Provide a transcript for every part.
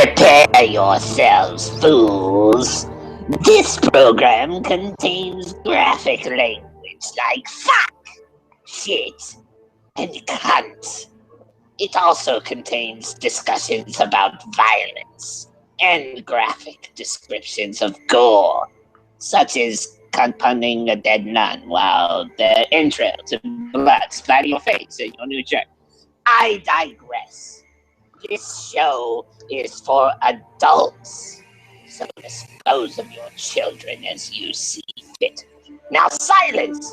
Prepare yourselves, fools. This program contains graphic language like fuck, shit, and cunt. It also contains discussions about violence and graphic descriptions of gore, such as cunt punning a dead nun while the entrails and blood splatter your face in your new shirt. I digress. This show is for adults, so dispose of your children as you see fit. Now silence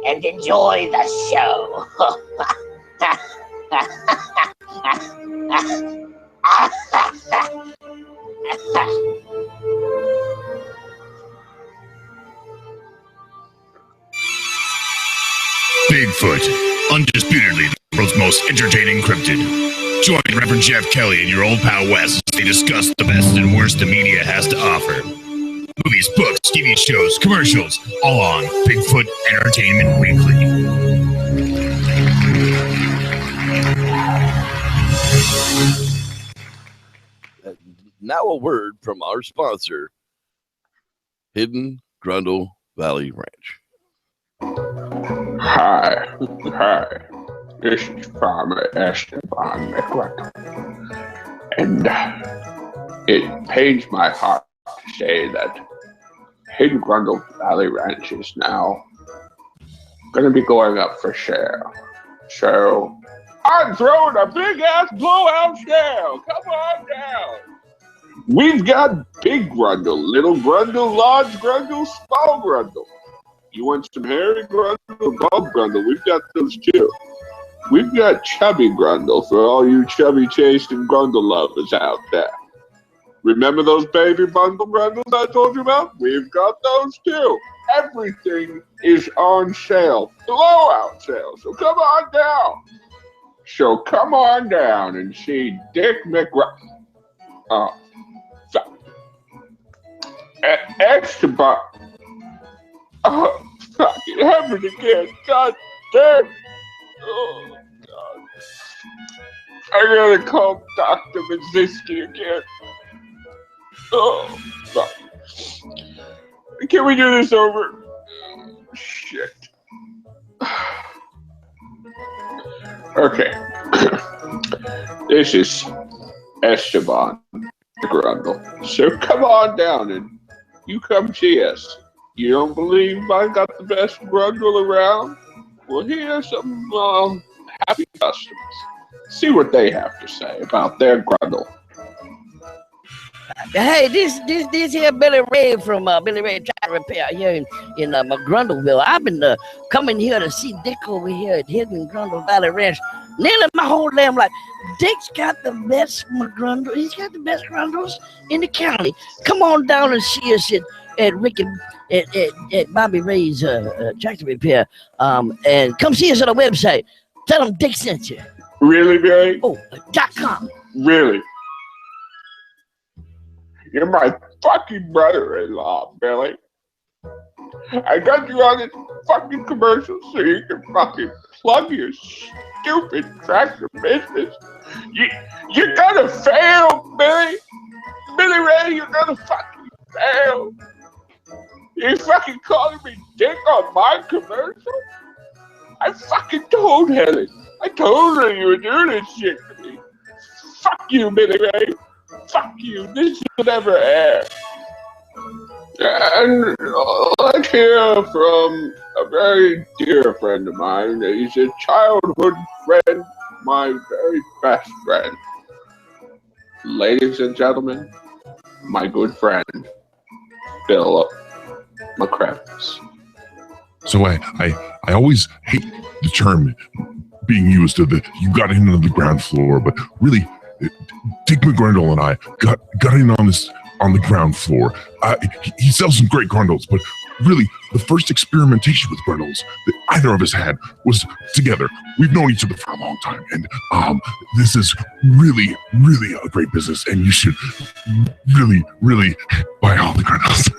and enjoy the show. Bigfoot, undisputedly the world's most entertaining cryptid. Join Reverend Jeff Kelly and your old pal Wes as they discuss the best and worst the media has to offer. Movies, books, TV shows, commercials, all on Bigfoot Entertainment Weekly. Now a word from our sponsor, Hidden Grundle Valley Ranch. Hi. This is Farmer Esteban McRuck. And it pains my heart to say that Hidden Grundle Valley Ranch is now going to be going up for sale. So I'm throwing a big-ass blowout sale. Come on down. We've got Big Grundle, Little Grundle, Large Grundle, Small Grundle. You want some hairy Grundle, Bob Grundle? We've got those too. We've got Chubby Grundle for all you chubby chasing Grundle lovers out there. Remember those baby bundle Grundles I told you about? We've got those too. Everything is on sale, blowout sale. So come on down. So come on down and see Dick McRuck. Esteban. Oh, fuck, it happened again. God damn. Oh, God. I gotta call Dr. Mazinski again. Oh, fuck. Can we do this over? Shit. Okay. This is Esteban Grundle. So come on down and you come see us. You don't believe I got the best Grundle around? Well, here's some happy customers. See what they have to say about their Grundle. Hey, this here Billy Ray from Billy Ray Tire Repair here in McGrundleville. I've been coming here to see Dick over here at Hidden Grundle Valley Ranch. Nearly my whole damn life. Dick's got the best McGrundle. He's got the best Grundles in the county. Come on down and see us at Ricky at Bobby Ray's tractor repair. And come see us on the website. Tell them Dick sent you. Really, Billy? Oh, .com. Really? You're my fucking brother-in-law, Billy. I got you on this fucking commercial so you can fucking plug your stupid tractor business. You're gonna fail, Billy. Billy Ray, you're gonna fucking fail. You fucking calling me Dick on my commercial? I fucking told Helen. I told her you were doing this shit to me. Fuck you, Billy Ray. Fuck you. This will never air. And let's hear from a very dear friend of mine. He's a childhood friend, my very best friend. Ladies and gentlemen, my good friend, Bill McCravis. So I always hate the term being used of the you got in on the ground floor, but really Dick McGrundle and I got in on the ground floor. He sells some great Grundles, but really the first experimentation with Grundles that either of us had was together. We've known each other for a long time, and this is really, really a great business, and you should really, really buy all the Grundles.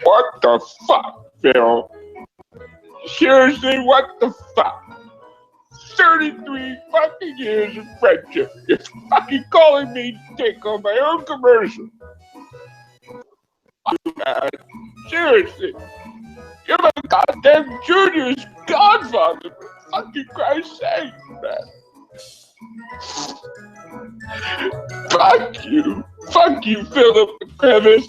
What the fuck, Bill? Seriously, what the fuck? 33 fucking years of friendship. You're fucking calling me dick on my own commercial. God, seriously. You're my goddamn Junior's godfather, for fucking Christ's sake, man. Fuck you. Fuck you, Philip Crevice.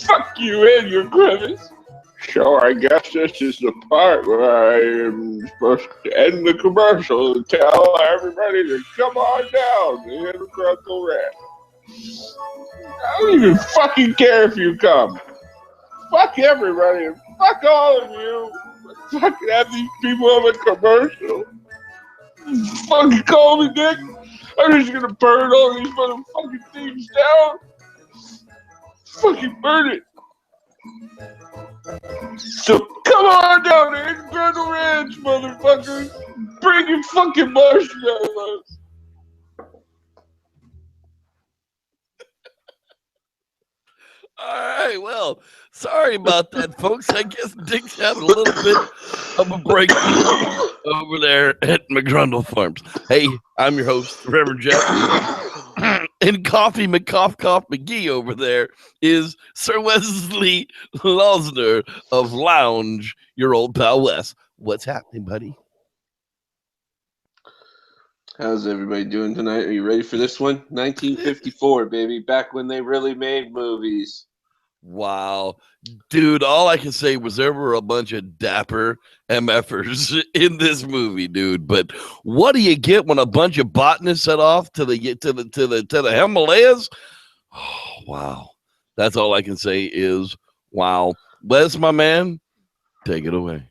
Fuck you and your crevice. So I guess this is the part where I am supposed to end the commercial and tell everybody to come on down to the Grunkle Ranch. I don't even fucking care if you come. Fuck everybody and fuck all of you. Fucking have these people on a commercial. Fucking call me dick. I'm just gonna burn all these motherfucking things down. Fucking burn it. So come on down to Grunkle Ranch, motherfuckers. Bring your fucking marshmallows. All right, well, sorry about that, folks. I guess Dick's having a little bit of a break over there at McGrundle Farms. Hey, I'm your host, Reverend Jeff. And Coffee McCough McGee over there is Sir Wesley Losner of Lounge, your old pal Wes. What's happening, buddy? How's everybody doing tonight? Are you ready for this one? 1954, baby. Back when they really made movies. Wow. Dude, all I can say was there were a bunch of dapper MFers in this movie, dude. But what do you get when a bunch of botanists set off to the Himalayas? Oh, wow. That's all I can say is wow. Wes, my man, take it away.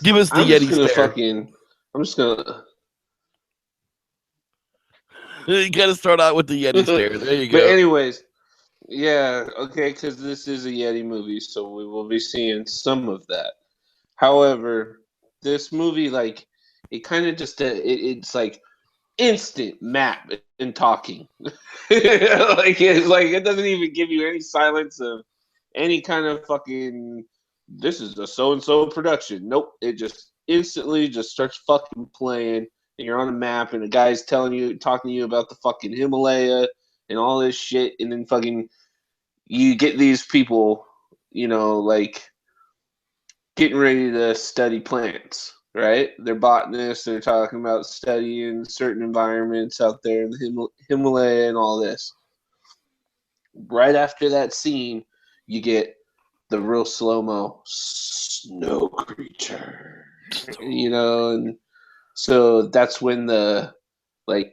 Give us the Yeti stare. I'm just gonna. You gotta start out with the Yeti stare. There you go. But anyways, yeah, okay, because this is a Yeti movie, so we will be seeing some of that. However, this movie, like, it kind of just it's like instant map and talking. It doesn't even give you any silence of any kind of fucking. This is a so and so production. Nope, it just instantly just starts fucking playing, and you're on a map, and the guy's talking to you about the fucking Himalaya and all this shit, and then fucking you get these people, like getting ready to study plants, right? They're botanists. They're talking about studying certain environments out there in the Himalaya and all this. Right after that scene, you get the real slow-mo snow creature, and so that's when the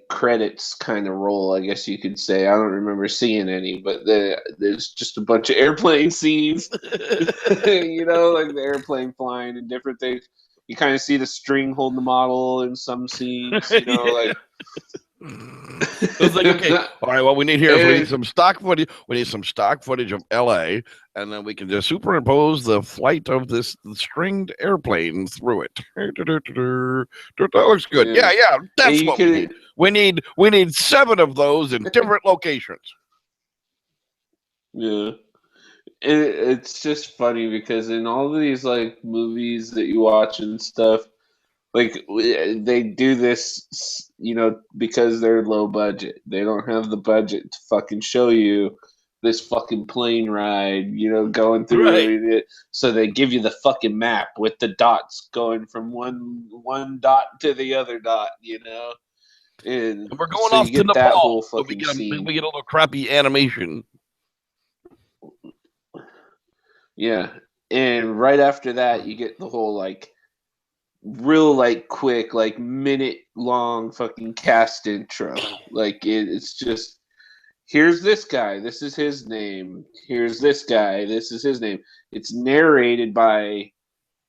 credits kind of roll, I guess you could say. I don't remember seeing any, but there's just a bunch of airplane scenes, like the airplane flying and different things. You kind of see the string holding the model in some scenes, It was like, okay, all right, what we need here is we need some stock footage. We need some stock footage of LA, and then we can just superimpose the flight of this stringed airplane through it. That looks good. Yeah, that's what we need. We need 7 of those in different locations. Yeah. It's just funny because in all of these movies that you watch and stuff, they do this, because they're low budget. They don't have the budget to fucking show you this fucking plane ride, going through it. So they give you the fucking map with the dots going from one dot to the other dot, And we're going off to Nepal, so we get a little crappy animation. Yeah, and right after that, you get the whole real quick minute long fucking cast intro. It's just, here's this guy, this is his name. Here's this guy, this is his name. It's narrated by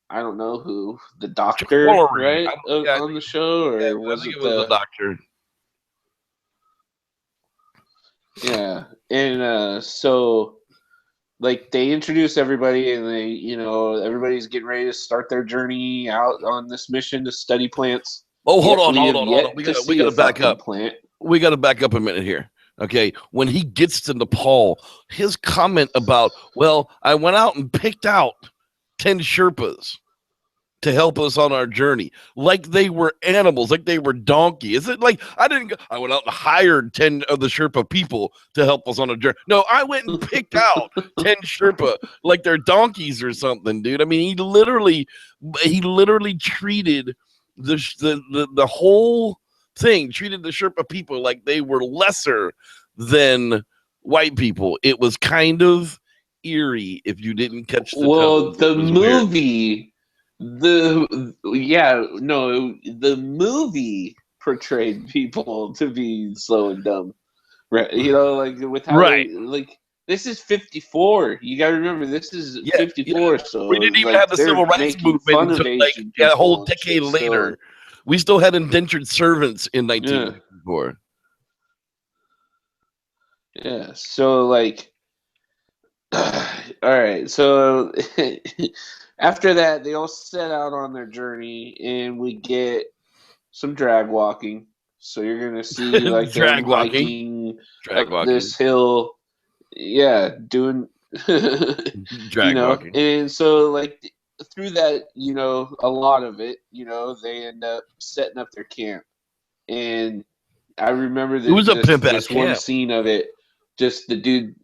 I don't know who, the doctor, right? On the show, or was it the doctor? Yeah, and so they introduce everybody, and everybody's getting ready to start their journey out on this mission to study plants. Oh, hold on. We gotta back up. We gotta back up a minute here. Okay, when he gets to Nepal, his comment about, well, I went out and picked out 10 Sherpas to help us on our journey, like they were animals, like they were donkey. Is it like I went out and hired 10 of the Sherpa people to help us on a journey? No, I went and picked out 10 Sherpa like they're donkeys or something, dude. I mean, he literally treated the whole thing, treated the Sherpa people like they were lesser than white people. It was kind of eerie if you didn't catch the Well, tone. the movie, the movie portrayed people to be slow and dumb, right? You know, like with how Right. like this is 54. You got to remember this is 54. So we didn't even like, have the they're civil rights making movement fun until of like Asian a whole people and decade shit, later. so, We still had indentured servants in 1954. yeah. So like, all right. So after that, they all set out on their journey, and we get some drag walking. So you're gonna see like them Drag walking. hiking Drag up walking. this hill. Yeah, doing Drag walking. And so like through that, a lot of it, they end up setting up their camp. And I remember It was a this pimp-ass one camp. scene of it, just the dude,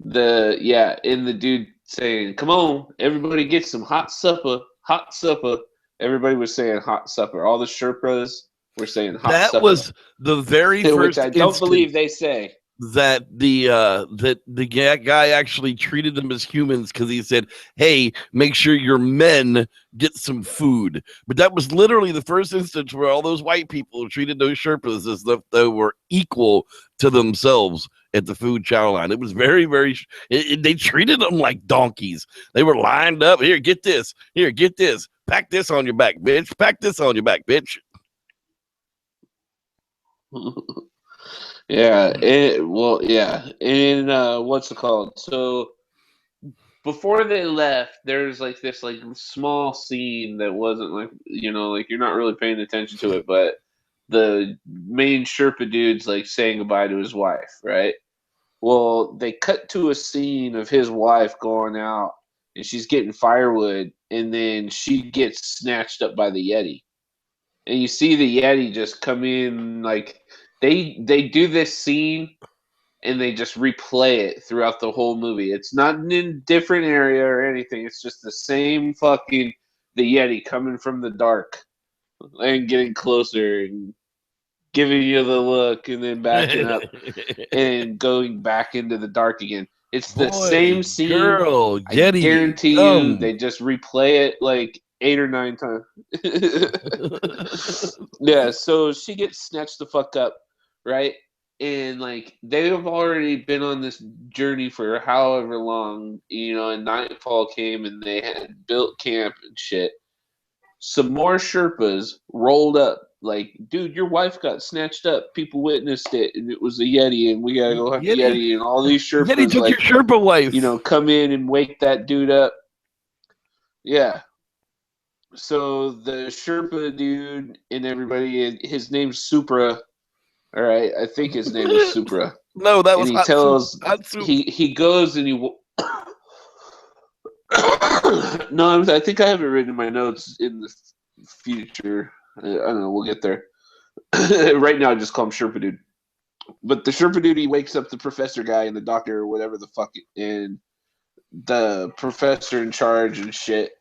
and the dude saying, "Come on, everybody, get some hot supper, hot supper." Everybody was saying hot supper. All the Sherpas were saying hot supper. That was the very which first I don't instance believe they say. that the guy actually treated them as humans, because he said, "Hey, make sure your men get some food." But that was literally the first instance where all those white people treated those Sherpas as if they were equal to themselves at the food chow line. It was very, very. They treated them like donkeys. They were lined up. Here, get this. Here, get this. Pack this on your back, bitch. Pack this on your back, bitch. Yeah, and what's it called? So before they left, there's like this like small scene that wasn't like like you're not really paying attention to it, but the main Sherpa dude's like saying goodbye to his wife, right? Well, they cut to a scene of his wife going out, and she's getting firewood, and then she gets snatched up by the Yeti, and you see the Yeti just come in like. They do this scene and they just replay it throughout the whole movie. It's not in a different area or anything. It's just the same fucking the Yeti coming from the dark and getting closer and giving you the look and then backing up and going back into the dark again. It's the same scene. Girl, Yeti, I guarantee you they just replay it like 8 or 9 times. Yeah, so she gets snatched the fuck up, right? And like they've already been on this journey for however long, and nightfall came and they had built camp and shit. Some more Sherpas rolled up, like, dude, your wife got snatched up. People witnessed it, and it was a Yeti, and we gotta go hunt the Yeti. And all these Sherpas, Yeti took your Sherpa wife. come in and wake that dude up. Yeah. So the Sherpa dude and everybody, his name's Supra. All right, I think his name is Supra. No, that was and he tells Hatsu. he goes and he. No, I think I have it written in my notes in the future. I don't know. We'll get there. Right now, I just call him Sherpa dude. But the Sherpa dude, he wakes up the professor guy and the doctor or whatever the fuck, and the professor in charge and shit.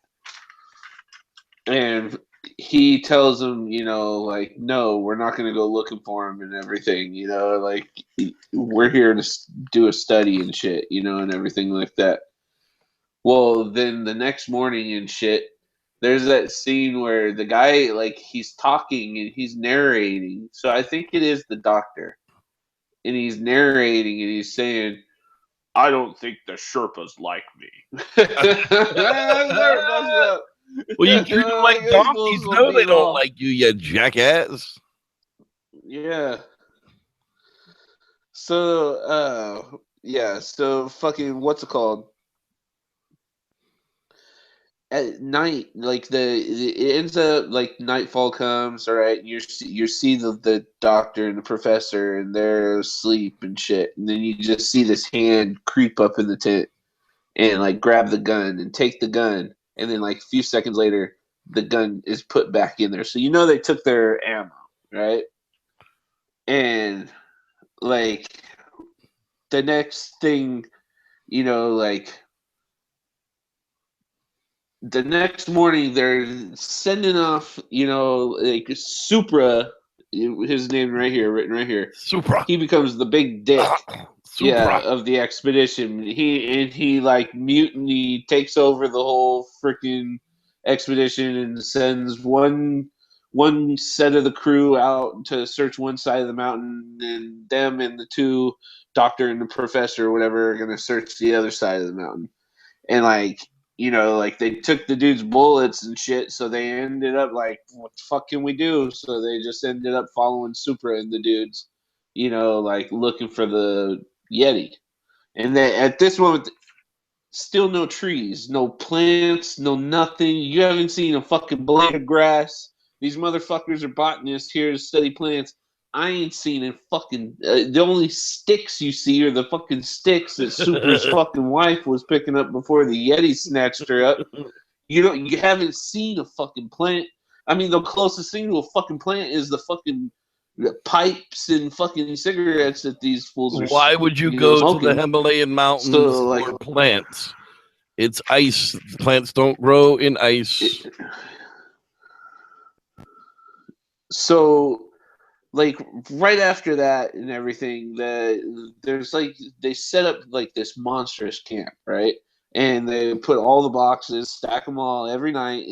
And he tells him, like, no, we're not going to go looking for him and everything, like, we're here to do a study and shit, and everything like that. Well, then the next morning and shit, there's that scene where the guy, like, he's talking and he's narrating. So I think it is the doctor. And he's narrating and he's saying, I don't think the Sherpas like me. Well, you treat them like donkeys. No, they don't like you, you jackass. Yeah. So, so fucking, what's it called? At night, like it ends up like nightfall comes, all right. You see the doctor and the professor, and they're asleep and shit, and then you just see this hand creep up in the tent and like grab the gun and take the gun, and then like a few seconds later, the gun is put back in there. So you know they took their ammo, right? And like the next thing, you know, like the next morning they're sending off, you know, like Supra, his name right here, written right here. Supra. He becomes the big dick. Supra. Yeah, of the expedition. He like mutiny, takes over the whole freaking expedition and sends one set of the crew out to search one side of the mountain, and them and the two doctor and the professor or whatever are gonna search the other side of the mountain. And like, you know, like they took the dude's bullets and shit, so they ended up like, what the fuck can we do? So they just ended up following Supra and the dudes, you know, like looking for the Yeti. And then at this moment, still no trees, no plants, no nothing. You haven't seen a fucking blade of grass. These motherfuckers are botanists here to study plants. I ain't seen a fucking. The only sticks you see are the fucking sticks that Super's fucking wife was picking up before the Yeti snatched her up. You haven't seen a fucking plant. I mean, the closest thing to a fucking plant is the fucking pipes and fucking cigarettes that these fools are. Why would you go smoking to the Himalayan mountains for plants? It's ice. Plants don't grow in ice. So, like right after that and everything, there's like they set up like this monstrous camp, right? And they put all the boxes, stack them all every night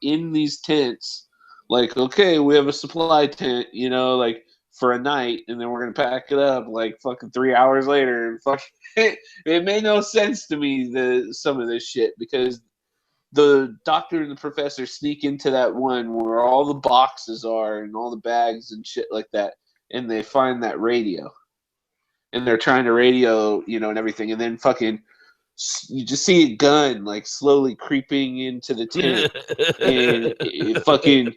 in these tents. Like, okay, we have a supply tent, you know, like for a night, and then we're gonna pack it up like fucking 3 hours later. And fuck, it made no sense to me some of this shit, because the doctor and the professor sneak into that one where all the boxes are and all the bags and shit like that, and they find that radio, and they're trying to radio, you know, and everything, and then fucking you just see a gun like slowly creeping into the tent, and it fucking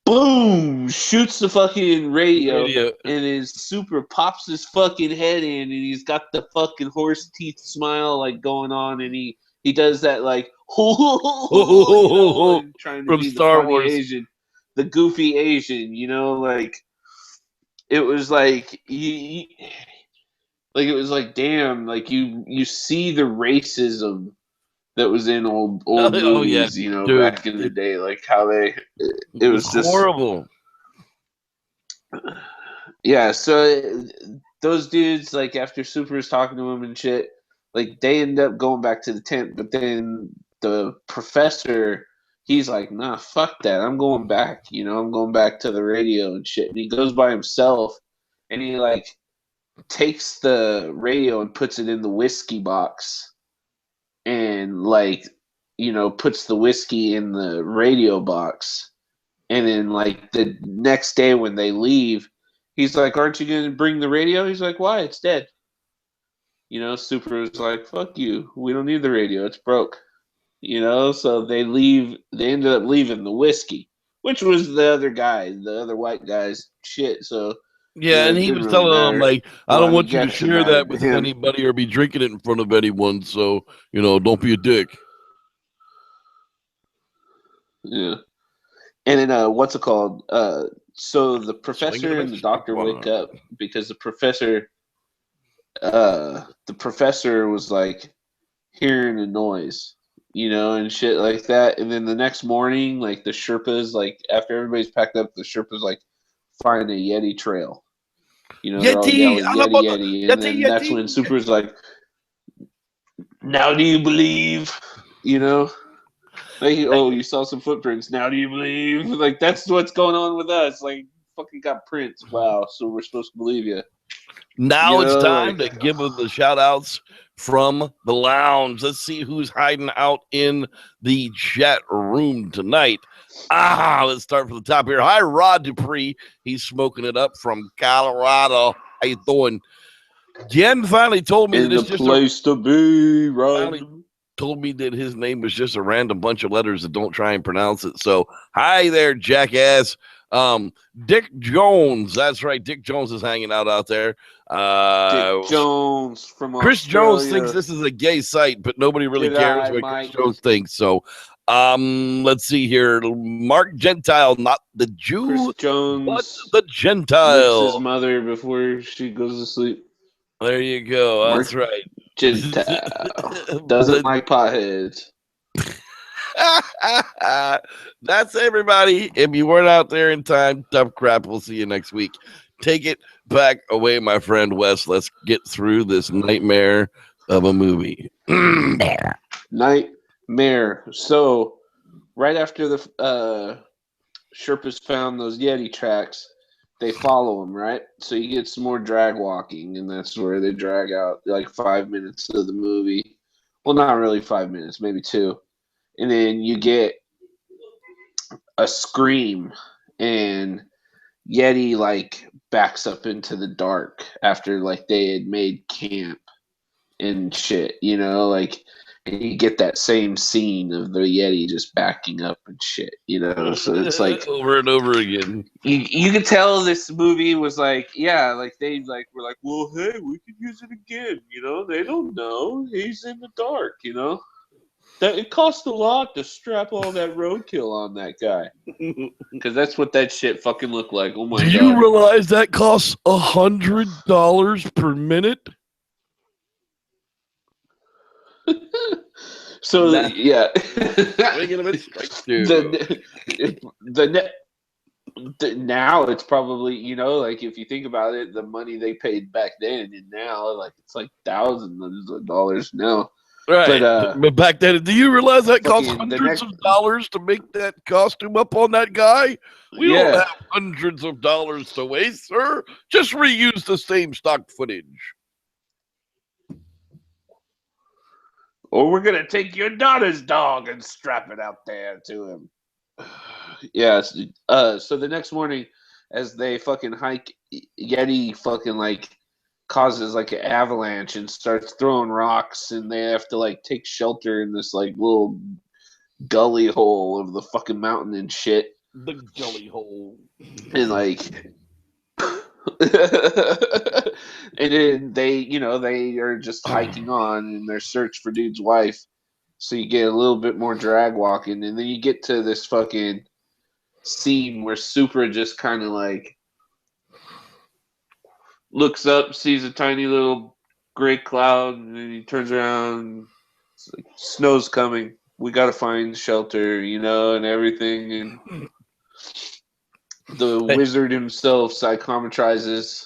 boom shoots the fucking radio, and his Super pops his fucking head in, and he's got the fucking horse teeth smile like going on, and he does that like you know, trying to from be Star the Wars Asian, the goofy Asian, you know, like it was like like it was like, damn, like you see the racism that was in old movies, you know, dude, back in the day, like how it was just horrible. Yeah, so those dudes, like after Super's talking to him and shit, like they end up going back to the tent, but then the professor, he's like, nah, fuck that, I'm going back, you know, I'm going back to the radio and shit. And he goes by himself, and he like takes the radio and puts it in the whiskey box, and like, you know, puts the whiskey in the radio box. And then like the next day when they leave, he's like, aren't you going to bring the radio? He's like, why? It's dead. You know, Super was like, fuck you. We don't need the radio. It's broke. You know, so they leave. They ended up leaving the whiskey, which was the other guy, the other white guy's shit. So yeah, and he was telling them like, I don't want you to share that with anybody or be drinking it in front of anyone. So, you know, don't be a dick. Yeah. And then what's it called? So the professor and the doctor wake up because the professor was like hearing a noise, you know, and shit like that. And then the next morning, like the Sherpas, like after everybody's packed up, the Sherpas like find a Yeti trail. You know, they're all yelling, Yeti. And then that's when Super's like, now do you believe? You know? Like, oh, you saw some footprints. Now do you believe? Like, that's what's going on with us. Like, fucking got prints. Wow, so we're supposed to believe you. Now it's time to give them the shout outs from the lounge. Let's see who's hiding out in the chat room tonight. Let's start from the top here. Hi, Rod Dupree. He's smoking it up from Colorado. How you doing? Jen finally told me that it's just place to be, right? Told me that his name was just a random bunch of letters that don't try and pronounce it. So, hi there, jackass. Dick Jones. That's right. Dick Jones is hanging out there. Dick Jones from Chris Australia. Jones thinks this is a gay site, but nobody really cares what Mike. Chris Jones thinks. So, let's see here. Mark Gentile, not the Jew, Chris Jones, but the Gentile. licks his mother before she goes to sleep. There you go. That's Mark right. Gentile doesn't like potheads. That's everybody. If you weren't out there in time, tough crap. We'll see you next week. Take it back away, my friend Wes. Let's get through this nightmare of a movie. Nightmare. So, right after the Sherpas found those Yeti tracks, they follow them, right? So you get some more drag walking, and that's where they drag out like 5 minutes of the movie. Well, not really 5 minutes, maybe 2. And then you get a scream, and Yeti like backs up into the dark after like they had made camp and shit, you know, like, and you get that same scene of the Yeti just backing up and shit, you know. So it's like over and over again. You can tell this movie was like, yeah, like they like were like, well, hey, we could use it again, you know. They don't know, he's in the dark, you know. That it cost a lot to strap all that roadkill on that guy, because that's what that shit fucking looked like. Oh my god! Do you realize that costs $100 per minute? So yeah, now it's probably, you know, like if you think about it, the money they paid back then and now, like it's like thousands of dollars now. Right, but back then, do you realize that costs hundreds of dollars to make that costume up on that guy? We don't have hundreds of dollars to waste, sir. Just reuse the same stock footage. Or we're gonna take your daughter's dog and strap it out there to him. Yes. So the next morning, as they fucking hike, Yeti fucking like causes like an avalanche and starts throwing rocks, and they have to like take shelter in this like little gully hole of the fucking mountain and shit. The gully hole. And like and then they, you know, they are just hiking on in their search for dude's wife. So you get a little bit more drag walking, and then you get to this fucking scene where Supra just kind of like looks up, sees a tiny little gray cloud, and then he turns around. It's like, snow's coming. We gotta find shelter, you know, and everything. And the wizard himself psychometrizes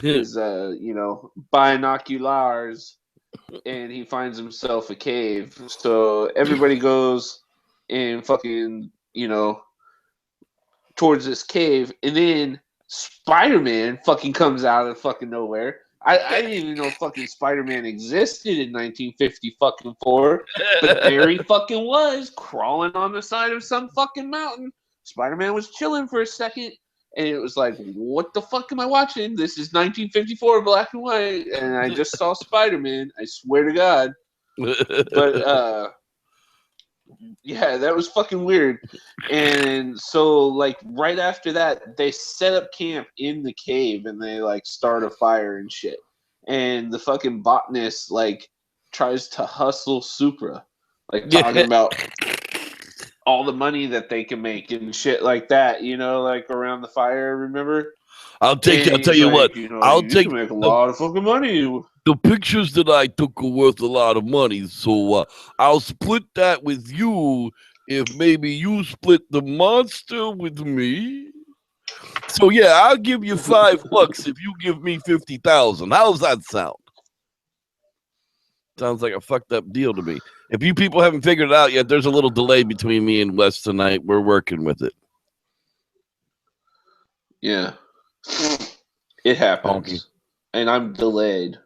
his you know, binoculars, and he finds himself a cave. So everybody goes and fucking, you know, towards this cave, and then Spider-Man fucking comes out of fucking nowhere. I didn't even know fucking Spider-Man existed in 1954, but there he fucking was, crawling on the side of some fucking mountain. Spider-Man was chilling for a second, and it was like, what the fuck am I watching? This is 1954 black and white, and I just saw Spider-Man. I swear to God. But, yeah, that was fucking weird. And so, like, right after that, they set up camp in the cave, and they, like, start a fire and shit. And the fucking botanist, like, tries to hustle Supra. Like, talking about all the money that they can make and shit like that, you know, like, around the fire, remember? I'll tell you like, what. You know, I'll take make a lot of fucking money. The pictures that I took are worth a lot of money, so I'll split that with you if maybe you split the monster with me. So yeah, I'll give you $5 if you give me 50,000. How's that sound? Sounds like a fucked up deal to me. If you people haven't figured it out yet, there's a little delay between me and Wes tonight. We're working with it. Yeah. It happens. And I'm delayed.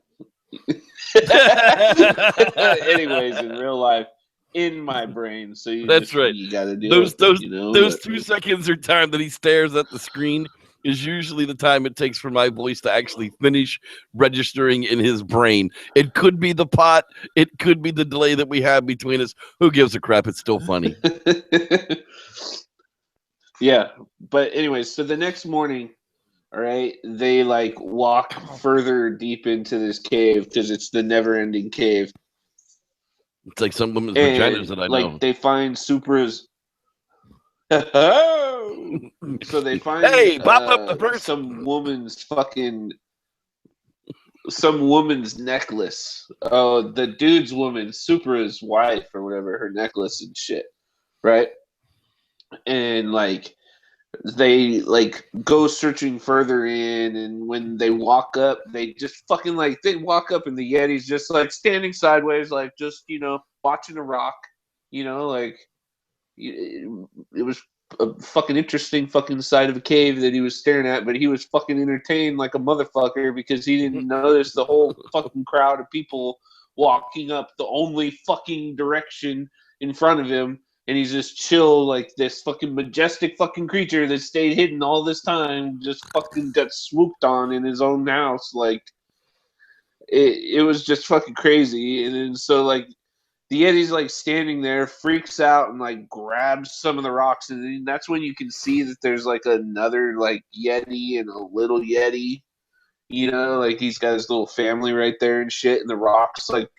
Anyways, in real life, in my brain. So that's right. You gotta do those it, you know? Those 2 seconds are time that he stares at the screen. is usually the time it takes for my voice to actually finish registering in his brain. It could be the pot. It could be the delay that we have between us. Who gives a crap? It's still funny. Yeah, but anyways, so the next morning, all right, they like walk further deep into this cave because it's the never-ending cave. It's like some women's And vaginas that I know. like they find Supra's. So they find Hey, pop up the person. some woman's necklace. Oh, the dude's woman, Supra's wife or whatever, her necklace and shit, right? And like they like go searching further in, and when they walk up, they just fucking like they walk up and the Yeti's just like standing sideways, like just watching a rock, like it was a fucking interesting fucking side of a cave that he was staring at, but he was fucking entertained like a motherfucker because he didn't notice the whole fucking crowd of people walking up the only fucking direction in front of him. And he's just chill, like this fucking majestic fucking creature that stayed hidden all this time, just fucking got swooped on in his own house. Like, it was just fucking crazy. And then so, like, the Yeti's, like, standing there, freaks out, and, like, grabs some of the rocks. And then that's when you can see that there's, like, another, like, Yeti and a little Yeti. Like, he's got his little family right there and shit. And the rocks, like,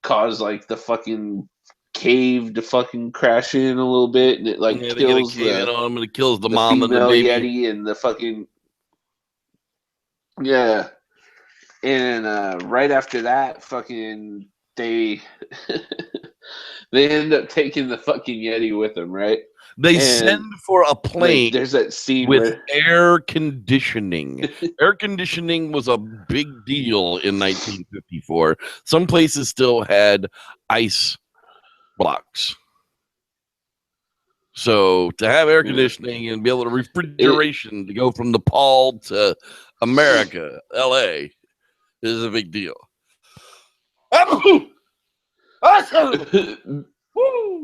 cause, like, the fucking cave to fucking crash in a little bit, and it like kills it kills the mom and the baby. Yeti and the fucking and right after that, fucking they they end up taking the fucking Yeti with them, right? They send for a plane. Like, there's that scene with air conditioning. Air conditioning was a big deal in 1954. Some places still had ice blocks. So to have air conditioning and be able to refrigeration to go from Nepal to America, LA, is a big deal.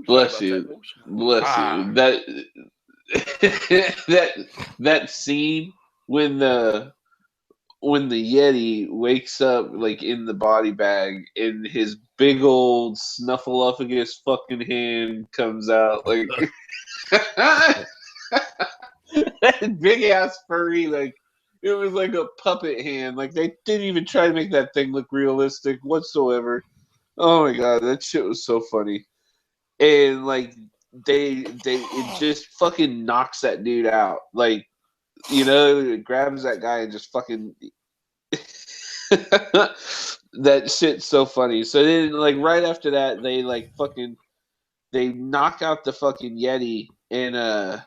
Bless you. That scene when the Yeti wakes up like in the body bag and his big old snuffleupagus fucking hand comes out, like that big ass furry, like it was like a puppet hand. Like they didn't even try to make that thing look realistic whatsoever. Oh my god, that shit was so funny. And like it just fucking knocks that dude out. Like, it grabs that guy and just fucking that shit's so funny. So then like right after that they knock out the fucking Yeti and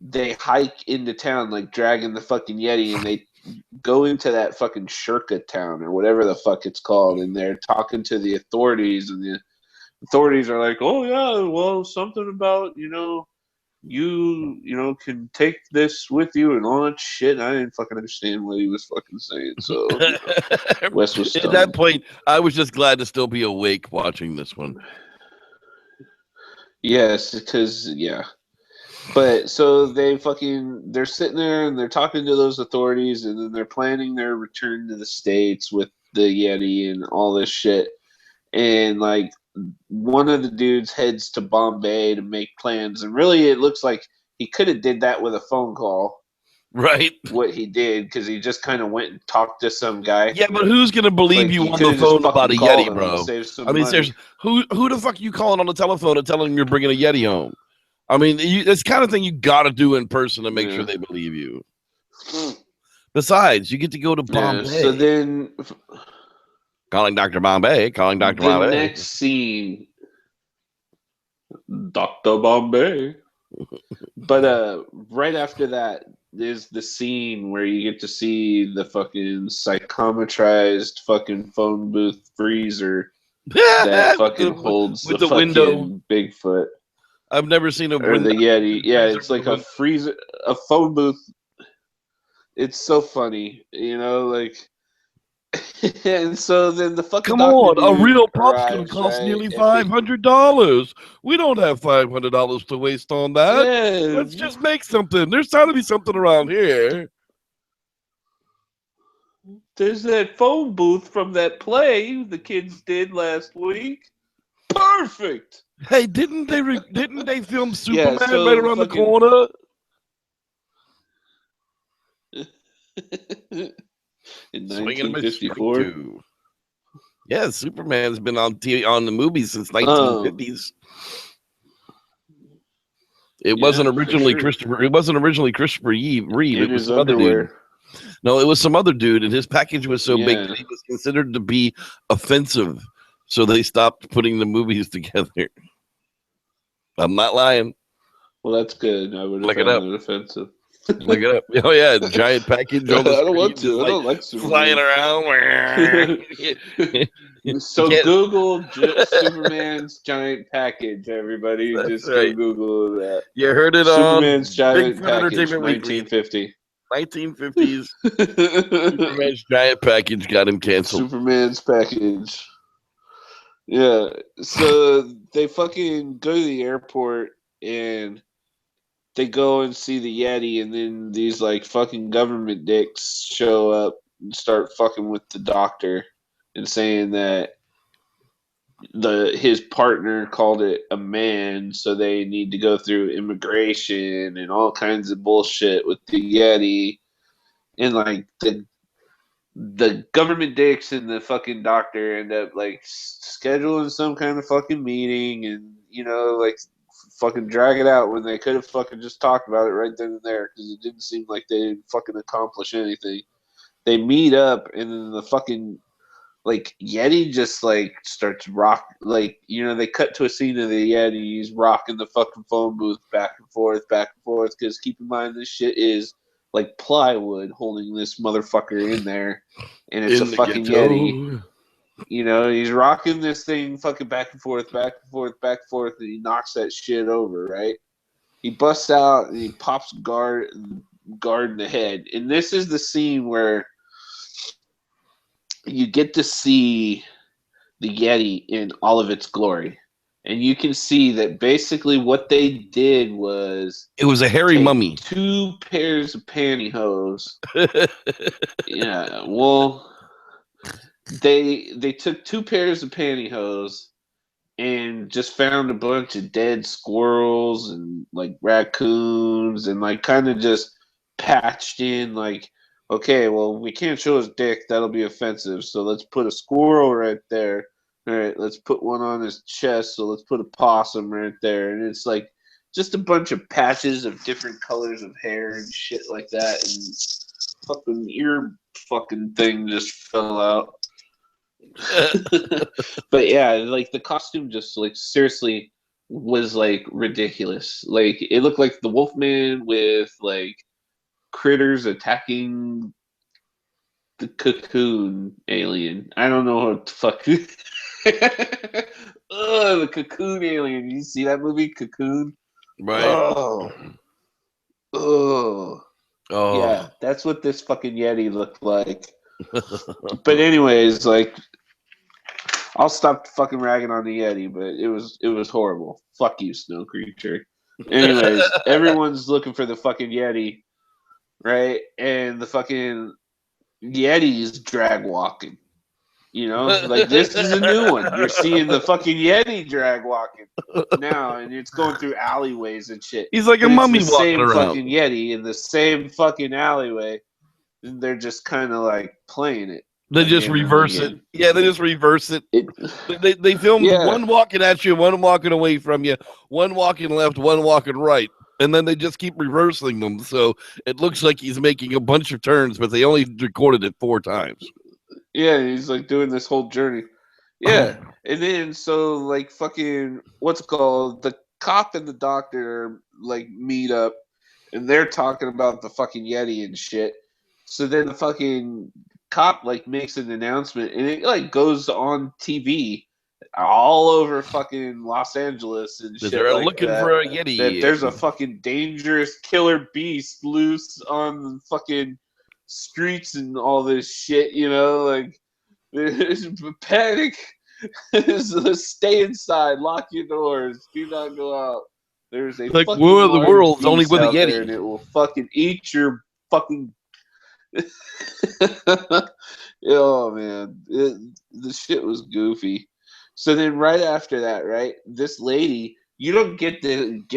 they hike into town, like dragging the fucking Yeti, and they go into that fucking Shirka town or whatever the fuck it's called, and they're talking to the authorities, and the authorities are like, oh yeah, well, something about, you can take this with you and all that shit. I didn't fucking understand what he was fucking saying. So Wes was stunned. At that point, I was just glad to still be awake watching this one. Yes, because but so they're sitting there and they're talking to those authorities, and then they're planning their return to the States with the Yeti and all this shit. And like one of the dudes heads to Bombay to make plans, and really it looks like he could have did that with a phone call, right? What he did, because he just kind of went and talked to some guy. Yeah, but who's gonna believe you on the phone about a Yeti, bro? I mean, there's who the fuck are you calling on the telephone and telling him you're bringing a Yeti home? I mean, it's the kind of thing you got to do in person to make sure they believe you. Besides, you get to go to Bombay. So then, calling Dr. Bombay. The next scene, Dr. Bombay. But right after that is the scene where you get to see the fucking psychometrized fucking phone booth freezer that fucking holds the fucking window. Bigfoot. I've never seen a or the Yeti. Yeah, it's like a freezer, a phone booth. It's so funny, like And so then the fucking Come doctor on, a dude real pup's gonna arrives, cost right? nearly And $500. We don't have $500 to waste on that. yeah, Let's just make something. There's got to be something around here. there's that phone booth from that play the kids did last week. Perfect. Hey, didn't they film Superman so right around the fucking- corner? In Swinging a 1954. too. Yeah, Superman's been on the movies since 1950s. It wasn't originally sure. Christopher. It wasn't originally Christopher Reeve. In It was his some other dude. underwear. No, it was some other dude, and his package was so big Yeah. that he was considered to be offensive. So they stopped putting the movies together. I'm not lying. Well, that's good. I would have Look it found up. it offensive. Look it up. Oh yeah, giant package on the I don't screen, want just to. I like don't like flying Superman. around. So Get- Google Superman's giant package, everybody. That's Just right. go Google that. You heard it Superman's on giant Bigfoot package, Entertainment Weekly. 1950. 1950s. Superman's giant package got him canceled. Superman's package. Yeah. So they fucking go to the airport and they go and see the Yeti, and then these like fucking government dicks show up and start fucking with the doctor and saying that his partner called it a man, so they need to go through immigration and all kinds of bullshit with the Yeti. And like the government dicks and the fucking doctor end up like scheduling some kind of fucking meeting, and like fucking drag it out when they could have fucking just talked about it right then and there, because it didn't seem like they didn't fucking accomplish anything. They meet up, and then the fucking like Yeti just like starts rock, like they cut to a scene of the Yeti. He's rocking the fucking phone booth back and forth, because keep in mind this shit is like plywood holding this motherfucker in there, and it's a fucking Yeti. He's rocking this thing fucking back and forth, and he knocks that shit over, right? He busts out and he pops guard in the head. And this is the scene where you get to see the Yeti in all of its glory. And you can see that basically what they did was It was a hairy mummy. 2 pairs of pantyhose. Yeah, well, they took 2 pairs of pantyhose and just found a bunch of dead squirrels and like raccoons, and like kind of just patched in like, okay, well, we can't show his dick, that'll be offensive, so let's put a squirrel right there. All right, let's put one on his chest, so let's put a possum right there. And it's like just a bunch of patches of different colors of hair and shit like that, and fucking ear fucking thing just fell out. But yeah, like the costume just like seriously was like ridiculous. Like it looked like the Wolfman with like critters attacking the cocoon alien. I don't know what the fuck. Oh, the cocoon alien. You see that movie, Cocoon? Right. Oh. Yeah, that's what this fucking Yeti looked like. But anyways, like, I'll stop fucking ragging on the Yeti, but it was horrible. Fuck you, snow creature. Anyways, everyone's looking for the fucking Yeti, right? And the fucking Yeti's drag walking. Like this is a new one. You're seeing the fucking Yeti drag walking now, and it's going through alleyways and shit. He's like a But mummy it's the walking same around. fucking Yeti in the same fucking alleyway. And they're just kind of like playing it. They just again and reverse it. again. Yeah, they just reverse it. It They filmed Yeah. one walking at you, one walking away from you, one walking left, one walking right. And then they just keep reversing them. So it looks like he's making a bunch of turns, but they only recorded it 4 times. Yeah, he's like doing this whole journey. Yeah. And then so like fucking what's it called? The cop and the doctor like meet up, and they're talking about the fucking Yeti and shit. So then the fucking cop like makes an announcement, and it like goes on TV all over fucking Los Angeles and shit. They're like looking that, for a Yeti. that there's a fucking dangerous killer beast loose on the fucking streets and all this shit, like There's panic. Stay inside. Lock your doors. Do not go out. There's a Like fucking War of the large Worlds, only beast with a out there, Yeti. and it will fucking eat your fucking. Oh man, the shit was goofy. So then, right after that, right, this lady, you don't get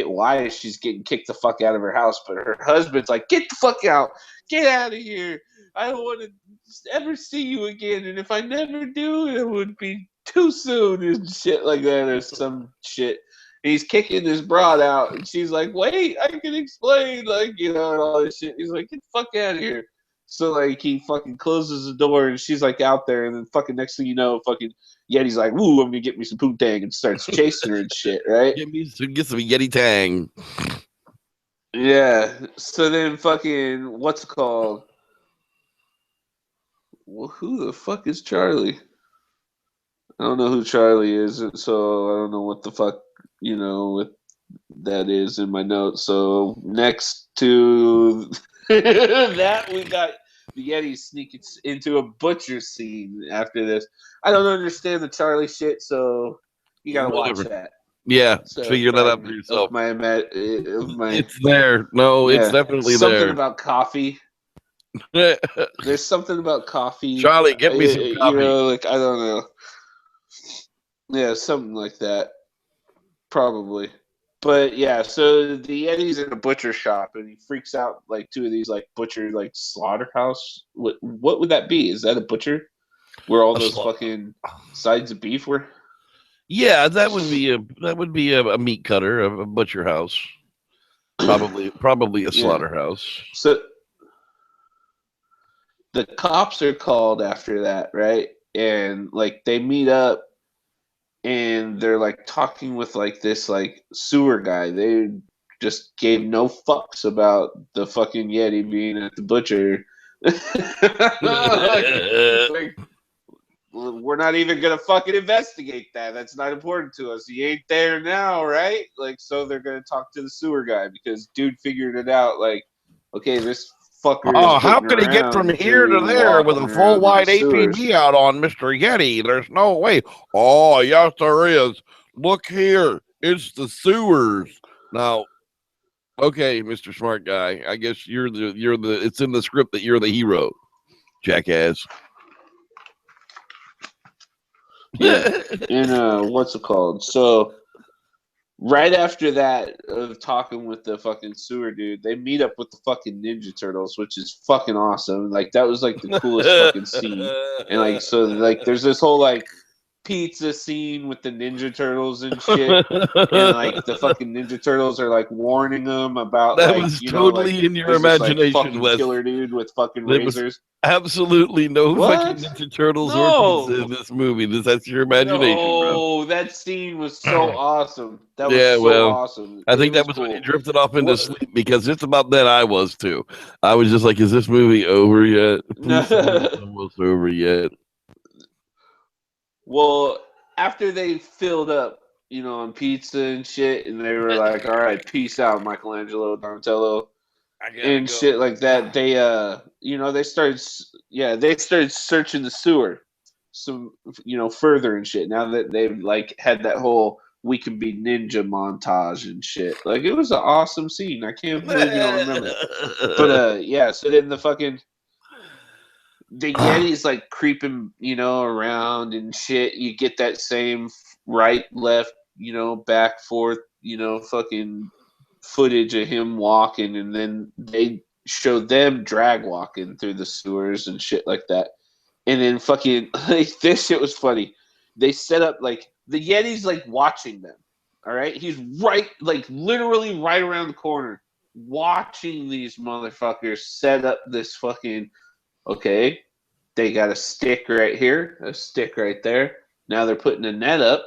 why she's getting kicked the fuck out of her house, but her husband's like, "Get the fuck out, get out of here. I don't want to ever see you again, and if I never do, it would be too soon," and shit like that, or some shit. And he's kicking this broad out, and she's like, "Wait, I can explain," like, and all this shit. He's like, "Get the fuck out of here." So like he fucking closes the door and she's like out there, and then fucking next thing you know, fucking Yeti's like, "Woo, I'm gonna get me some poontang," and starts chasing her and shit, right? Get some Yeti Tang. Yeah. So then fucking what's it called? Well, who the fuck is Charlie? I don't know who Charlie is, so I don't know what the fuck, what that is in my notes. So next to that, we got the Yeti sneaking into a butcher scene after this. I don't understand the Charlie shit, so you gotta watch that. Yeah, So figure that out for yourself. It's there. No, it's definitely something there. about coffee. There's something about coffee. Charlie, get me some coffee. Like I don't know. Yeah, something like that. Probably. But yeah, so the Yeti's in a butcher shop and he freaks out like two of these like butcher like slaughterhouse. What would that be? Is that a butcher? Where all those fucking sides of beef were? Yeah, that would be a meat cutter, a butcher house. Probably a slaughterhouse. So the cops are called after that, right? And like they meet up and they're like talking with like this like sewer guy. They just gave no fucks about the fucking Yeti being at the butcher. like, we're not even gonna fucking investigate that. That's not important to us. He ain't there now, right? Like, so they're gonna talk to the sewer guy because dude figured it out. Like, okay, this fucker. How could he get from here to there with a full wide APB out on Mr. Yeti? There's no way. Oh, yes, there is. Look here, it's the sewers. Now, okay, Mr. Smart Guy, I guess you're the. It's in the script that you're the hero, jackass. Yeah, and what's it called? So right after that of talking with the fucking sewer dude, they meet up with the fucking Ninja Turtles, which is fucking awesome. Like that was like the coolest fucking scene. And like so like there's this whole like pizza scene with the Ninja Turtles and shit. And like the fucking Ninja Turtles are like warning them about that like was totally like, in your imagination, fucking Wes. killer dude with fucking razors. Absolutely no fucking Ninja Turtles or pizza in this movie. That's your imagination, bro. Oh, that scene was so awesome. That was so awesome. I think that was when you drifted off into sleep because just about then I was too. I was just like, is this movie over yet? Please it's almost over yet. Well, after they filled up, on pizza and shit, and they were like, all right, peace out, Michelangelo, Donatello, and shit like that, they, they started searching the sewer some, further and shit. Now that they've, like, had that whole we can be ninja montage and shit. Like, it was an awesome scene. I can't believe you don't remember it. But, yeah, so then the Yeti's like creeping, around and shit. You get that same right, left, back, forth, fucking footage of him walking, and then they show them drag walking through the sewers and shit like that. And then fucking like this shit was funny. They set up like the Yeti's like watching them. All right, he's right, like literally right around the corner, watching these motherfuckers set up this fucking. Okay, they got a stick right here, a stick right there. Now they're putting a net up.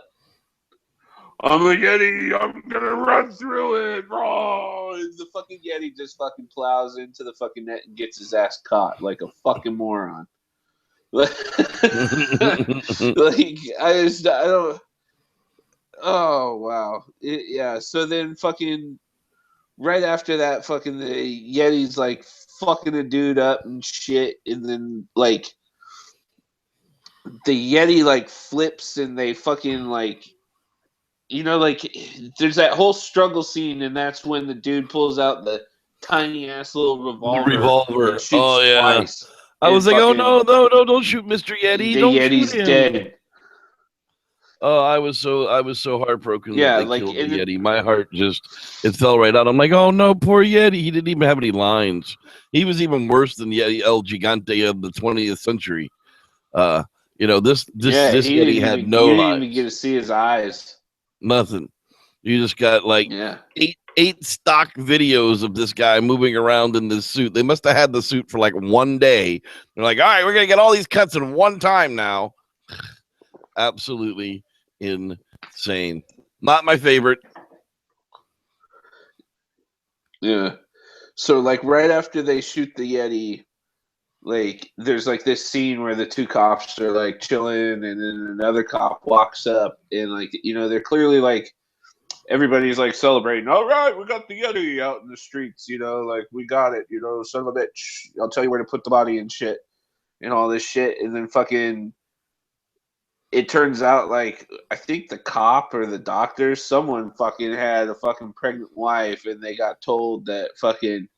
I'm a Yeti. I'm gonna run through it. Oh, and the fucking Yeti just fucking plows into the fucking net and gets his ass caught like a fucking moron. Like I don't. Oh wow, yeah. So then fucking right after that, fucking the Yeti's like fucking a dude up and shit, and then like the Yeti like flips and they fucking like, you know, like there's that whole struggle scene, and that's when the dude pulls out the tiny ass little The revolver and revolver. shoots Oh yeah. twice. I was And like, oh fucking no, don't shoot Mr. Yeti. the Don't shoot Yeti's him. dead. Oh, I was so heartbroken Yeah, that they like, killed the and Yeti. My heart it fell right out. I'm like, oh no, poor Yeti. He didn't even have any lines. He was even worse than Yeti El Gigante of the 20th century. This Yeti had no you didn't lines. even get to see his eyes. Nothing. You just got like Yeah. eight stock videos of this guy moving around in this suit. They must have had the suit for like one day. They're like, all right, we're gonna get all these cuts in one time now. Absolutely insane. Not my favorite. Yeah. So like right after they shoot the Yeti, like there's like this scene where the two cops are like chilling, and then another cop walks up, and like, you know, they're clearly like, everybody's like celebrating. All right, we got the Yeti out in the streets, you know, like we got it, you know, son of a bitch. I'll tell you where to put the body and shit and all this shit. And then fucking, it turns out like, I think the cop or the doctor, someone fucking had a fucking pregnant wife, and they got told that fucking,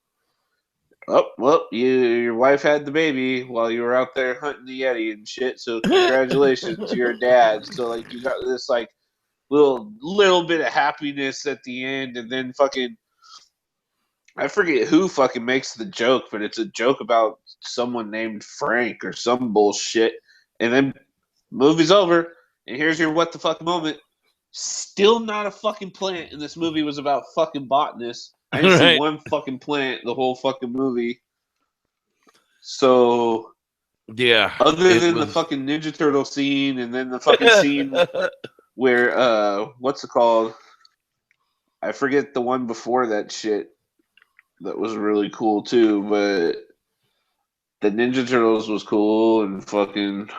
oh, well, your wife had the baby while you were out there hunting the Yeti and shit. So congratulations, you're a dad. So like, you got this like little bit of happiness at the end, and then fucking, I forget who fucking makes the joke, but it's a joke about someone named Frank or some bullshit. And then movie's over, and here's your what the fuck moment. Still not a fucking plant, and this movie was about fucking botanists. I didn't see one fucking plant the whole fucking movie. So yeah, other than the fucking Ninja Turtle scene, and then the fucking scene where what's it called? I forget the one before that shit. That was really cool too, but the Ninja Turtles was cool, and fucking.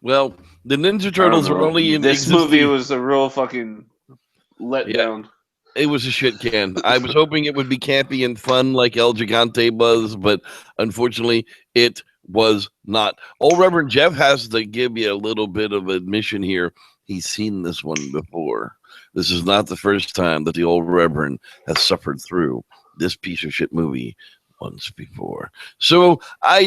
Well, the Ninja Turtles were only in this movie was a real fucking letdown. Yeah. It was a shit can. I was hoping it would be campy and fun like El Gigante was, but unfortunately, it was not. Old Reverend Jeff has to give you a little bit of admission here. He's seen this one before. This is not the first time that the Old Reverend has suffered through this piece of shit movie once before. So I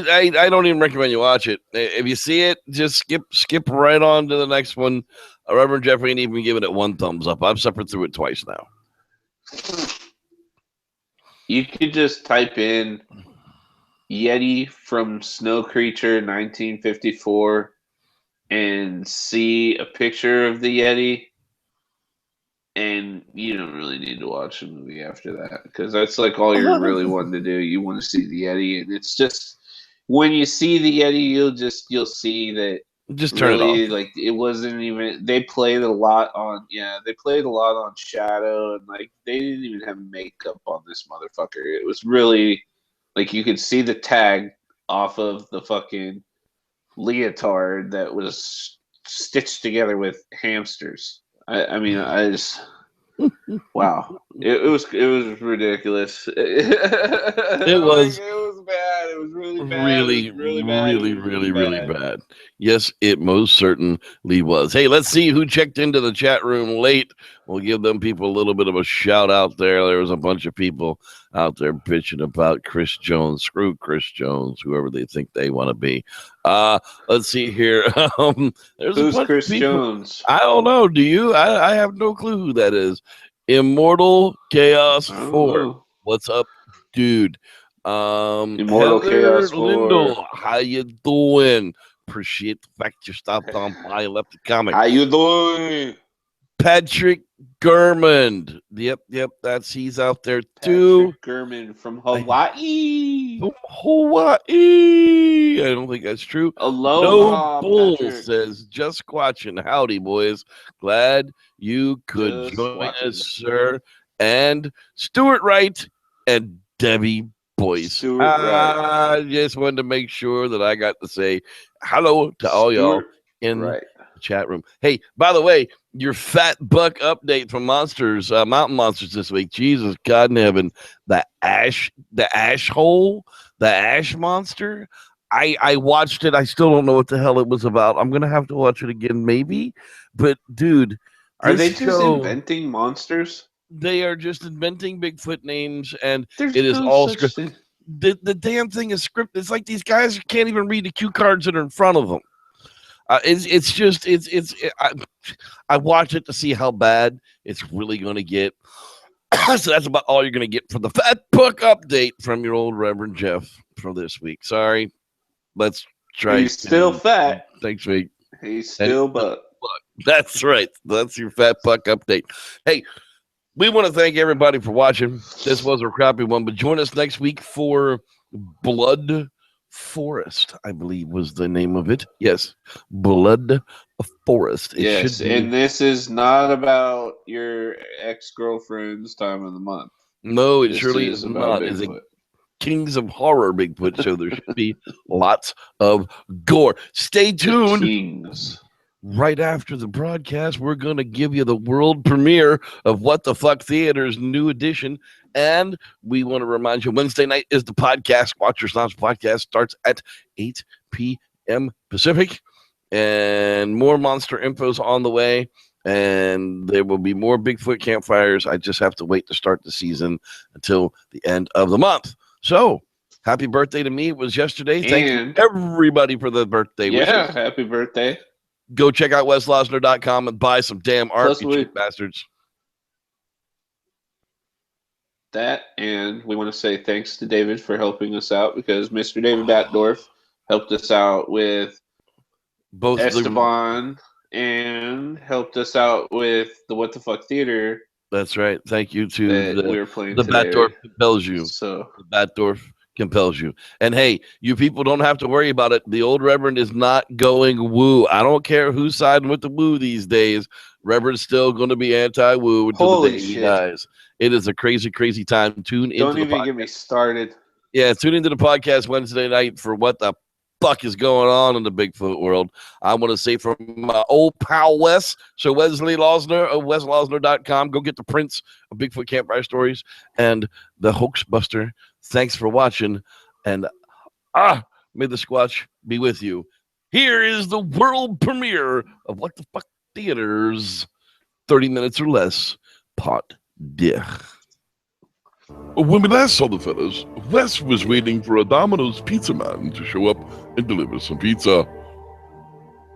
don't even recommend you watch it. If you see it, just skip right on to the next one. Reverend Jeff ain't even giving it one thumbs up. I've suffered through it twice now. You could just type in Yeti from Snow Creature 1954 and see a picture of the Yeti, and you don't really need to watch the movie after that, because that's like all you're really wanting to do. You want to see the Yeti, and it's just, when you see the Yeti, you'll see that just turn really, it off. like, it wasn't even, they played a lot on shadow, and like they didn't even have makeup on this motherfucker. It was really like, you could see the tag off of the fucking leotard that was stitched together with hamsters. I mean, I just, wow, it was ridiculous. It was. It was bad. It was really bad. Really bad. Yes, it most certainly was. Hey, let's see who checked into the chat room late. We'll give them people a little bit of a shout out there. There was a bunch of people out there bitching about Chris Jones. Screw Chris Jones, whoever they think they want to be. Let's see here. There's Who's Chris Jones? I don't know. Do you? I have no clue who that is. Immortal Chaos 4. What's up, dude? Immortal Chaos 4. Lindell, how you doing? Appreciate the fact you stopped on by and left a comment. How you doing? Patrick Gurman. Yep, he's out there too. Patrick Gurman from Hawaii. From Hawaii. I don't think that's true. Aloha, no bull Patrick. Says just squatching. Howdy, boys. Glad you could Just join watching. us, sir. And Stuart Wright and Debbie Boyce. Stuart Wright. I just wanted to make sure that I got to say hello to all y'all in the chat room. Hey, by the way, your fat buck update from Monsters, Mountain Monsters this week. Jesus, God in heaven, the ash monster. I watched it. I still don't know what the hell it was about. I'm gonna have to watch it again, maybe. But dude, Are they this just show, inventing monsters? they are just inventing Bigfoot names, and There's it is no all such script. thing. The damn thing is scripted. It's like these guys can't even read the cue cards that are in front of them. I watch it to see how bad it's really going to get. So that's about all you're going to get for the Fat Book update from your old Reverend Jeff for this week. Sorry, let's try. He's still fat. Thanks, mate. He's still butt. That's right. That's your Fat Buck update. Hey, we want to thank everybody for watching. This was a crappy one, but join us next week for Blood Forest, I believe was the name of it. Yes, Blood Forest. Yes, and this is not about your ex-girlfriend's time of the month. No, it This surely is is about not. It's a Bigfoot. Kings of Horror Bigfoot show. There should be lots of gore. Stay tuned. Kings. Right after the broadcast, we're going to give you the world premiere of What the Fuck Theater's new edition. And we want to remind you, Wednesday night is the podcast. Watchers Lounge podcast starts at 8 p.m. Pacific. And more monster info's on the way. And there will be more Bigfoot campfires. I just have to wait to start the season until the end of the month. So, happy birthday to me. It was yesterday. Thank you, everybody, for the birthday wishes. Yeah, happy birthday. Go check out weslosner.com and buy some damn art, Plus you cheap bastards. That, and we want to say thanks to David for helping us out, because Mr. David Batdorf helped us out with both Esteban and helped us out with the What the Fuck Theater. That's right. Thank you to we were playing the today. Batdorf compels you. So the Batdorf compels you. And hey, you people don't have to worry about it. The old Reverend is not going woo. I don't care who's siding with the woo these days. Reverend's still going to be anti-woo until the day he dies. It is a crazy, crazy time. Don't even get me started. Yeah, tune into the podcast Wednesday night for what the fuck is going on in the Bigfoot world. I want to say from my old pal Wes, so Wesley Losner of weslosner.com. Go get the prints of Bigfoot Campfire Stories and the Hoax Buster. Thanks for watching, and may the Squatch be with you. Here is the world premiere of What the Fuck Theater's 30 minutes or less pot dick. When we last saw the fellas, Wes was waiting for a Domino's pizza man to show up and deliver some pizza.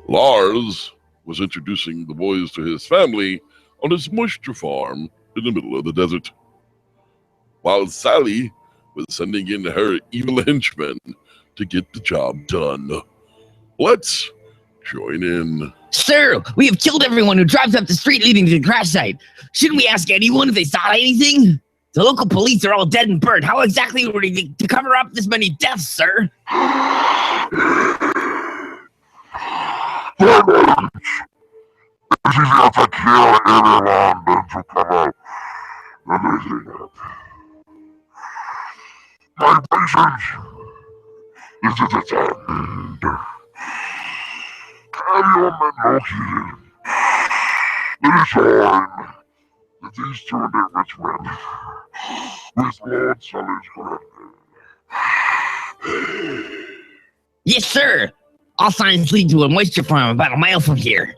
Lars was introducing the boys to his family on his moisture farm in the middle of the desert, while Sally was sending in her evil henchmen to get the job done. Let's join in. Sir, we have killed everyone who drives up the street leading to the crash site. Shouldn't we ask anyone if they saw anything? The local police are all dead and burnt. How exactly were we to cover up this many deaths, sir? My patience is at its end. Have your men located? It is time that these two enigmas men, with Lord Sully's corrected. Yes, sir. All signs lead to a moisture farm about a mile from here.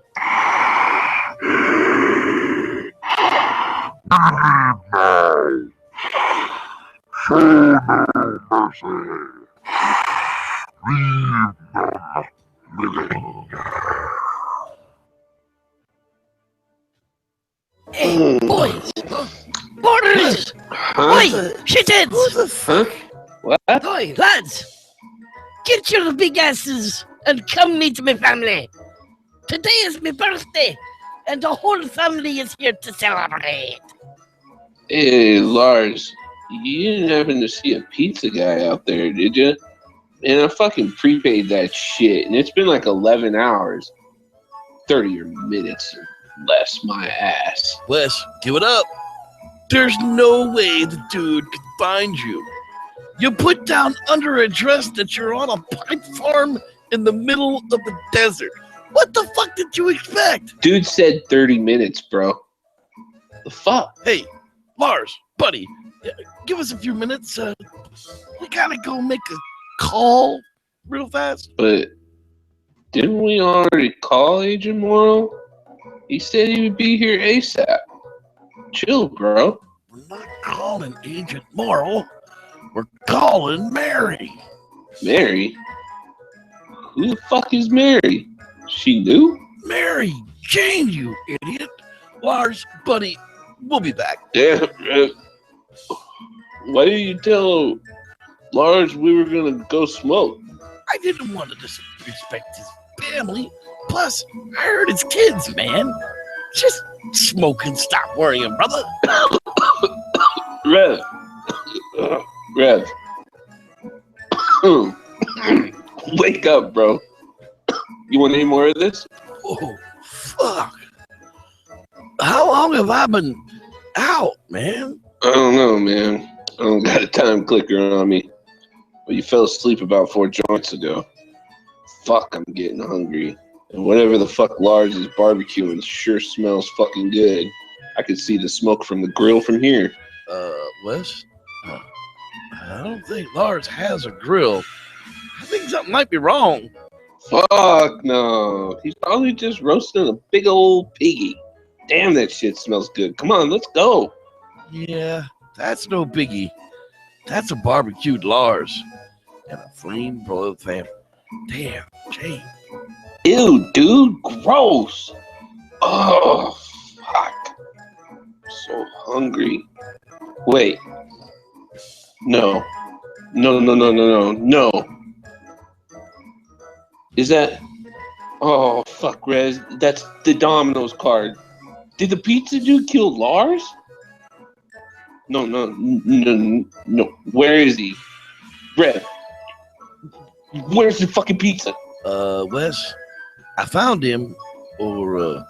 Now, show no mercy. Leave none living. Hey, boys! Boarders! Oi! Shitheads! What the fuck? What? Oi, lads! Get your big asses and come meet my family. Today is my birthday, and the whole family is here to celebrate. Hey, Lars, you didn't happen to see a pizza guy out there, did you? And I fucking prepaid that shit, and it's been like 11 hours. 30 minutes or less, my ass. Wes, give it up. There's no way the dude could find you. You put down under address that you're on a pipe farm in the middle of the desert. What the fuck did you expect? Dude said 30 minutes, bro. The fuck? Hey, Lars, buddy, give us a few minutes. We gotta go make a call real fast? But didn't we already call Agent Morrow? He said he would be here ASAP. Chill, bro. We're not calling Agent Morrow. We're calling Mary. Mary? Who the fuck is Mary? She new? Mary Jane, you idiot. Lars, buddy, we'll be back. Damn. Why didn't you tell Lars we were gonna go smoke? I didn't want to disrespect his family. Plus, I heard his kids, man. Just smoke and stop worrying, brother. Rev. Rev. Wake up, bro. You want any more of this? Oh, fuck. How long have I been out, man? I don't know, man. I don't got a time clicker on me. But you fell asleep about 4 joints ago. Fuck, I'm getting hungry. And whatever the fuck Lars is barbecuing sure smells fucking good. I can see the smoke from the grill from here. Wes? I don't think Lars has a grill. I think something might be wrong. Fuck no. He's probably just roasting a big old piggy. Damn, that shit smells good. Come on, let's go. Yeah, that's no biggie. That's a barbecued Lars. And a flame broiled family. Damn, Jane. Ew, dude, gross. Oh, fuck. I'm so hungry. Wait. No. No. Is that... Oh, fuck, Rez. That's the Domino's card. Did the pizza dude kill Lars? No. Where is he? Rev. Where's the fucking pizza? Wes, I found him, or,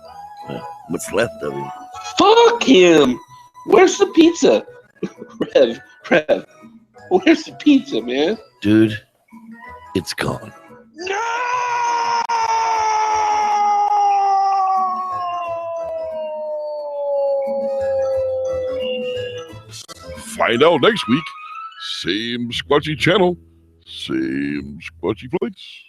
what's left of him. Fuck him! Where's the pizza? Rev, where's the pizza, man? Dude, it's gone. No! Find out next week. Same Squatchy channel, same Squatchy place.